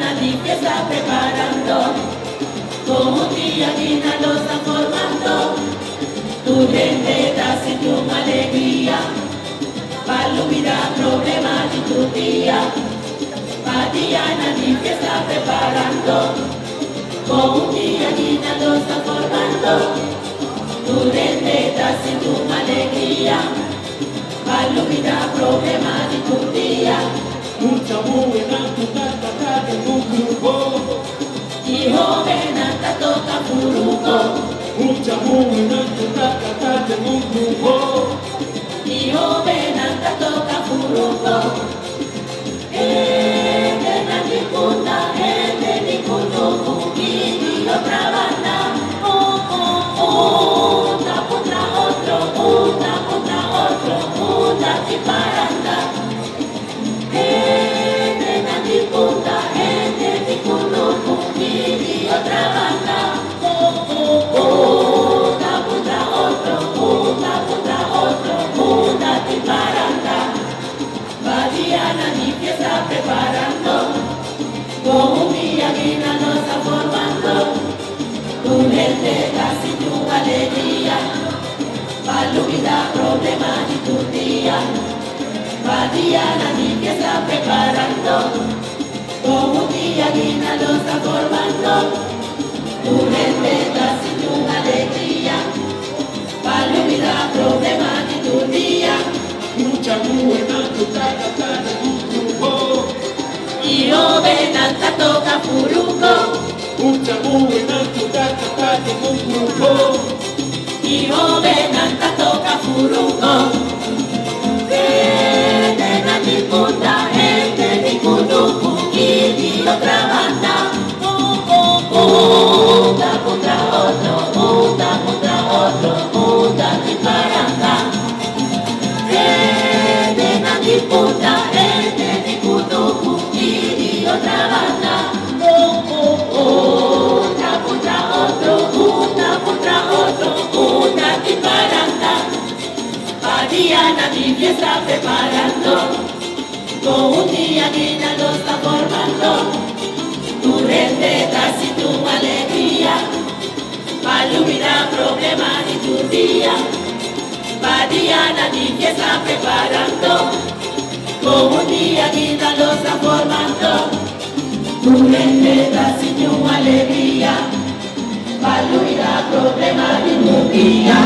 nadie está preparando, como un día Guina lo está formando. Tu gente está sintiendo una alegría, para olvidar problemas de tu día. Para día nadie está preparando, como un día Guina lo está formando. Tu gente está sintiendo una alegría, para olvidar problemas de tu día. Mucha buena tu tata en un grupo Y joven hasta toca furuco. Mucha buena tu tata en un grupo Y joven hasta toca furuco. De ninguna, de ningún grupo y de otra banda. Una contra otro, una contra otro, una disparanda. Otra banda, una contra otro, una disparanda. Badiana ni que está preparando, como un día Guina nos está formando. Tu gente casi tu alegría, para olvidar problemas de tu día. Badiana ni que está preparando, como un día Guina lo está formando. Tu gente está sin una alegría, para olvidar problemas de tu día. Mucha buena tu tata en un grupo Y joven hasta toca furuco. Mucha buena tu tata en un grupo Y joven hasta toca furuco. Gente nadie punta, gente ni kunuku y de otra banda. Una contra otro, una contra otro, una disparanda. Gente nadie punta, gente ni kunuku y de otra banda. Una contra otro, una disparanda. Día nadie está preparando, como un día Guina lo está formando. Tu gente está sin tu alegría, para olvidar problemas de tu día. Para día nadie está preparando, como un día Guina lo está formando. Tu gente está sin tu alegría, para olvidar problemas de tu día.